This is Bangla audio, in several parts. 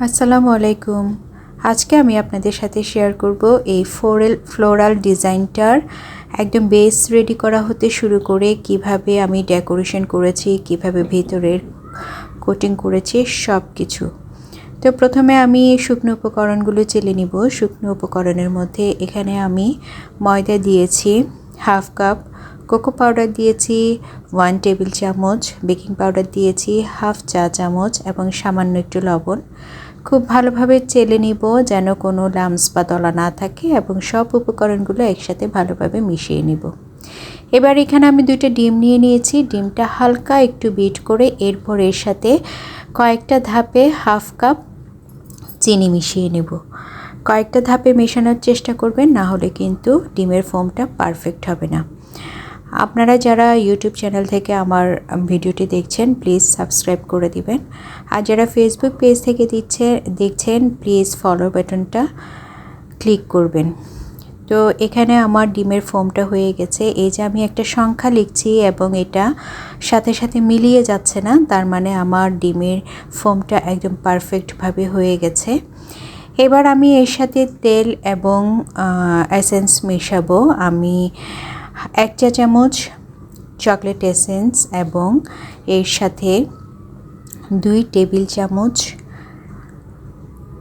আসসালামু আলাইকুম। আজকে আমি আপনাদের সাথে শেয়ার করব এই ফ্লোরাল ডিজাইনটার একদম বেস রেডি করা হতে শুরু করে কিভাবে আমি ডেকোরেশন করেছি, কিভাবে ভিতরের কোটিং করেছি সব কিছু। তো প্রথমে আমি শুকনো উপকরণগুলো চেলে নিব। শুকনো উপকরণের মধ্যে এখানে আমি ময়দা দিয়েছি হাফ কাপ, কোকো পাউডার দিয়েছি 1 টেবিল চামচ, বেকিং পাউডার দিয়েছি হাফ চা চামচ এবং সামান্য একটু লবণ। খুব ভালোভাবে চেলে নিব যেন কোনো লাম্পস বা দলা না থাকে এবং সব উপকরণগুলো একসাথে ভালোভাবে মিশিয়ে নিব। এবার এখানে আমি 2টা ডিম নিয়ে নিয়েছি। ডিমটা হালকা একটু বিট করে এরপর এর সাথে কয়েকটা ধাপে হাফ কাপ চিনি মিশিয়ে নেব। কয়েকটা ধাপে মেশানোর চেষ্টা করবেন, না হলে কিন্তু ডিমের ফোমটা পারফেক্ট হবে না। আপনারা যারা ইউটিউব চ্যানেল থেকে আমার ভিডিওটি দেখছেন প্লিজ সাবস্ক্রাইব করে দিবেন, আর যারা ফেসবুক পেজ থেকে দেখছেন প্লিজ ফলো বাটনটা ক্লিক করবেন। তো এখানে আমার ডিমের ফোমটা হয়ে গেছে। এই যে আমি একটা সংখ্যা লিখছি এবং এটা সাথে সাথে মিলিয়ে যাচ্ছে না, তার মানে আমার ডিমের ফোমটা একদম পারফেক্টভাবে হয়ে গেছে। এবার আমি এর সাথে তেল এবং এসেন্স মেশাবো। আমি 1 চা চামচ চকলেট এসেন্স এবং এর সাথে 2 টেবিল চামচ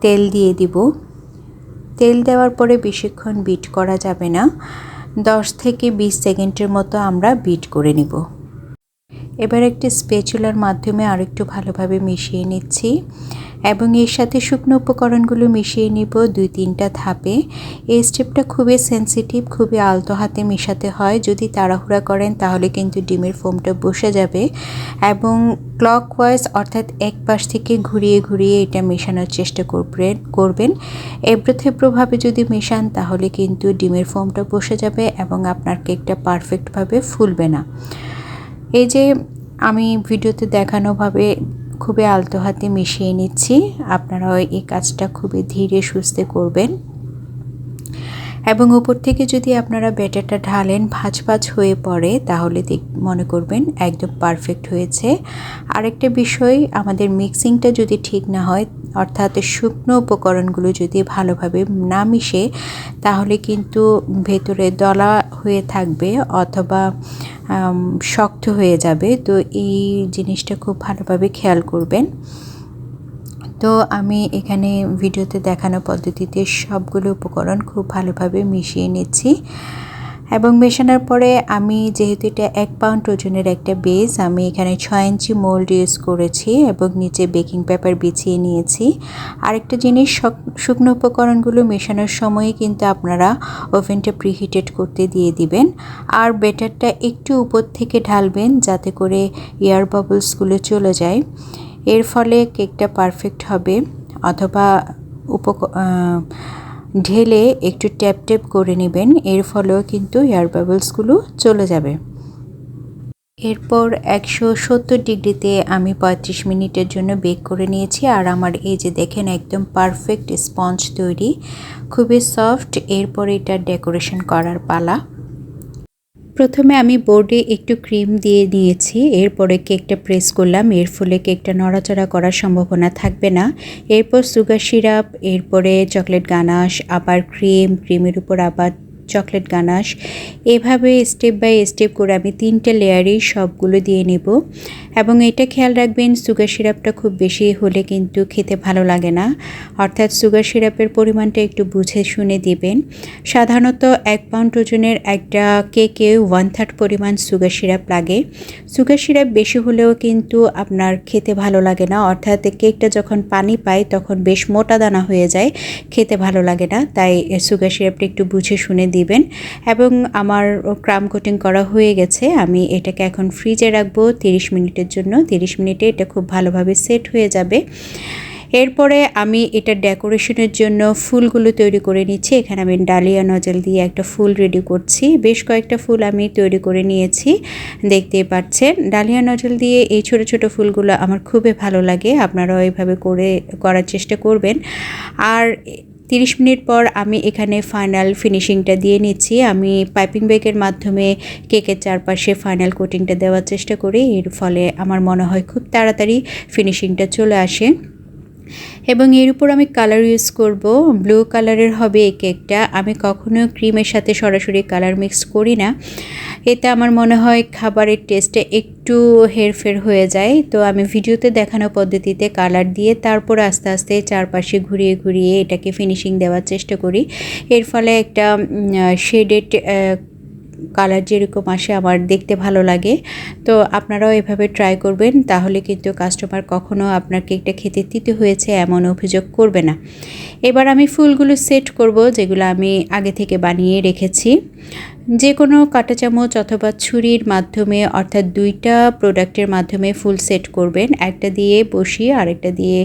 তেল দিয়ে দিব। তেল দেওয়ার পরে বেশিক্ষণ বিট করা যাবে না, 10 থেকে 20 সেকেন্ডের মতো আমরা বিট করে নিব। এবার একটি স্প্যাচুলার মাধ্যমে আরেকটু ভালোভাবে মিশিয়ে নিচ্ছি এবং এর সাথে শুকনো উপকরণগুলো মিশিয়ে নিব 2-3টা ধাপে। এই স্টেপটা খুবই সেন্সিটিভ, খুবই আলতো হাতে মেশাতে হয়। যদি তাড়াহুড়া করেন তাহলে কিন্তু ডিমের ফোমটা বসে যাবে এবং ক্লকওয়াইজ অর্থাৎ এক পাশ থেকে ঘুরিয়ে ঘুরিয়ে এটা মেশানোর চেষ্টা করবেন। এবড়োথেবড়োভাবে যদি মেশান তাহলে কিন্তু ডিমের ফোমটা বসে যাবে এবং আপনার কেকটা পারফেক্টভাবে ফুলবে না। এই যে আমি ভিডিওতে দেখানোভাবে খুবই আলতো হাতে মিশিয়ে নিচ্ছি। আপনারা এই কাজটা খুবই ধীরে সুস্থে করবেন এবং উপর থেকে যদি আপনারা ব্যাটারটা ঢালেন ভাঁজ ভাঁজ হয়ে পড়ে তাহলে মনে করবেন একদম পারফেক্ট হয়েছে। আরেকটা বিষয়, আমাদের মিক্সিংটা যদি ঠিক না হয় অর্থাৎ শুকনো উপকরণগুলো যদি ভালোভাবে না মিশে তাহলে কিন্তু ভেতরে দলা হয়ে থাকবে অথবা শক্ত হয়ে যাবে। তো এই জিনিসটা খুব ভালোভাবে খেয়াল করবেন। তো আমি এখানে ভিডিওতে দেখানো পদ্ধতিতে সবগুলো উপকরণ খুব ভালোভাবে মিশিয়ে নিচ্ছি এবং মেশানোর পরে আমি যেহেতু এটা 1 পাউন্ড ওজনের একটা বেস, আমি এখানে 6 ইঞ্চি মোল্ড ইউজ করেছি এবং নিচে বেকিং পেপার বিছিয়ে নিয়েছি। আরেকটা জিনিস, শুকনো উপকরণগুলো মেশানোর সময় কিন্তু আপনারা ওভেনটা প্রিহিটেড করতে দিয়ে দিবেন আর ব্যাটারটা একটু উপর থেকে ঢালবেন যাতে করে এয়ার বাবলসগুলো চলে যায়। এর ফলে কেকটা পারফেক্ট হবে, অথবা ঢেলে একটু ট্যাপ ট্যাপ করে নেবেন, এর ফলেও কিন্তু এয়ার বাবলসগুলো চলে যাবে। এরপর 170 ডিগ্রিতে আমি 35 মিনিটের জন্য বেক করে নিয়েছি আর আমার এই যে দেখেন একদম পারফেক্ট স্পঞ্জ তৈরি, খুবই সফট। এরপর এটা ডেকোরেশন করার পালা। প্রথমে আমি বোর্ডে একটু ক্রিম দিয়ে নিয়েছি, এরপরে কেকটা প্রেস করলাম, এর ফলে কেকটা নড়াচড়া করার সম্ভাবনা থাকবে না। এরপর সুগার সিরাপ, এরপরে চকলেট গানাশ, আবার ক্রিমের উপর আবার চকলেট গানাশ, এভাবে স্টেপ বাই স্টেপ করে আমি 3টে লেয়ারেই সবগুলো দিয়ে নেব। এবং এটা খেয়াল রাখবেন সুগার সিরাপটা খুব বেশি হলে কিন্তু খেতে ভালো লাগে না, অর্থাৎ সুগার সিরাপের পরিমাণটা একটু বুঝে শুনে দিবেন। সাধারণত 1 পাউন্ড ওজনের একটা কেকে 1/3 পরিমাণ সুগার সিরাপ লাগে। সুগার সিরাপ বেশি হলেও কিন্তু আপনার খেতে ভালো লাগে না, অর্থাৎ কেকটা যখন পানি পায় তখন বেশ মোটা দানা হয়ে যায়, খেতে ভালো লাগে না। তাই সুগার সিরাপটা একটু বুঝে শুনে দিবেন। এবং আমার ক্রাম কোটিং করা হয়ে গেছে, আমি এটাকে এখন ফ্রিজে রাখবো 30 মিনিটের জন্য। 30 মিনিটে এটা খুব ভালোভাবে সেট হয়ে যাবে। এরপরে আমি এটা ডেকোরেশনের জন্য ফুলগুলো তৈরি করে নিচ্ছি। এখানে আমি ডালিয়া নজল দিয়ে একটা ফুল রেডি করছি। বেশ কয়েকটা ফুল আমি তৈরি করে নিয়েছি, দেখতেই পাচ্ছেন। ডালিয়া নজল দিয়ে এই ছোট ছোট ফুলগুলো আমার খুবই ভালো লাগে, আপনারাও এইভাবে করার চেষ্টা করবেন। আর 30 মিনিট পর আমি এখানে ফাইনাল ফিনিশিংটা দিয়ে নিচ্ছি। আমি পাইপিং ব্যাগের মাধ্যমে কেকের চারপাশে ফাইনাল কোটিংটা দেওয়ার চেষ্টা করি, এর ফলে আমার মনে হয় খুব তাড়াতাড়ি ফিনিশিংটা চলে আসে। এবং এর উপর আমি কালার ইউজ করব, ব্লু কালারের হবে এই কেকটা। আমি কখনো ক্রিমের সাথে সরাসরি কালার মিক্স করি না, এতে আমার মনে হয় খাবারের টেস্টে একটু হেরফের হয়ে যায়। তো আমি ভিডিওতে দেখানো পদ্ধতিতে কালার দিয়ে তারপর আস্তে আস্তে চারপাশে ঘুরিয়ে ঘুরিয়ে এটাকে ফিনিশিং দেওয়ার চেষ্টা করি। এর ফলে একটা শেডেড কালার যেরকম আসে আমার দেখতে ভালো লাগে। তো আপনারাও এভাবে ট্রাই করবেন, তাহলে কিন্তু কাস্টমার কখনো আপনার কেকটা খেতে তিতে হয়েছে এমন অভিযোগ করবে না। এবার আমি ফুলগুলো সেট করব, যেগুলো আমি আগে থেকে বানিয়ে রেখেছি। যে কোনো কাঁটা চামচ অথবা ছুরির মাধ্যমে, অর্থাৎ দুইটা প্রোডাক্টের মাধ্যমে ফুল সেট করবেন। একটা দিয়ে বসিয়ে আরেকটা দিয়ে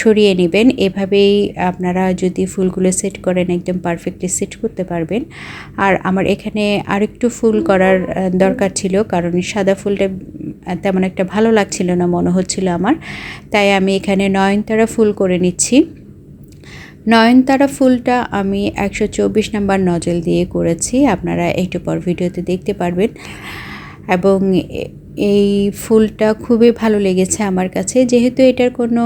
সরিয়ে নেবেন। এভাবেই আপনারা যদি ফুলগুলো সেট করেন একদম পারফেক্টলি সেট করতে পারবেন। আর আমার এখানে আরেকটু ফুল করার দরকার ছিল, কারণ সাদা ফুলটা তেমন একটা ভালো লাগছিল না মনে হচ্ছিল আমার, তাই আমি এখানে নয়নতারা ফুল করে নিচ্ছি। নয়নতারা ফুলটা আমি 124 নাম্বার নজল দিয়ে করেছি, আপনারা একটু পর ভিডিওতে দেখতে পারবেন। এবং এই ফুলটা খুবই ভালো লেগেছে আমার কাছে, যেহেতু এটার কোনো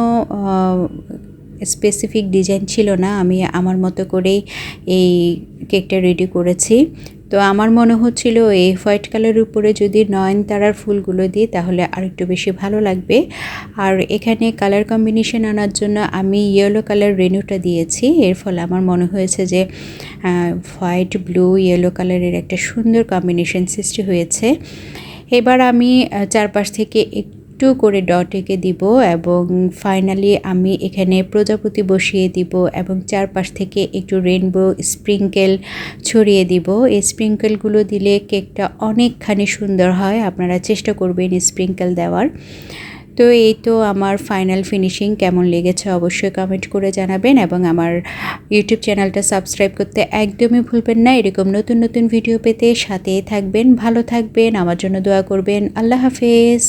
স্পেসিফিক ডিজাইন ছিল না, আমি আমার মতো করেই এই কেকটা রেডি করেছি। তো আমার মনে হচ্ছিল এই হোয়াইট কালারের উপরে যদি নয়নতারার ফুলগুলো দিই তাহলে আরেকটু বেশি ভালো লাগবে। আর এখানে কালার কম্বিনেশন আনার জন্য আমি ইয়েলো কালার রেনুটা দিয়েছি। এর ফলে আমার মনে হয়েছে যে হোয়াইট ব্লু ইয়েলো কালারের একটা সুন্দর কম্বিনেশন সৃষ্টি হয়েছে। এবার আমি চারপাশ থেকে একটু করে ডট এঁকে দিব এবং ফাইনালি আমি এখানে প্রজাপতি বসিয়ে দিব এবং চারপাশ থেকে একটু রেইনবো স্প্রিঙ্কেল ছড়িয়ে দিব। এই স্প্রিঙ্কেলগুলো দিলে কেকটা অনেকখানি সুন্দর হয়, আপনারা চেষ্টা করবেন স্প্রিঙ্কেল দেওয়ার। তো এই তো আমার ফাইনাল ফিনিশিং। কেমন লেগেছে অবশ্যই কমেন্ট করে জানাবেন এবং আমার ইউটিউব চ্যানেলটা সাবস্ক্রাইব করতে একদমই ভুলবেন না। এরকম নতুন নতুন ভিডিও পেতে সাথেই থাকবেন, ভালো থাকবেন, আমার জন্য দোয়া করবেন। আল্লাহ হাফেজ।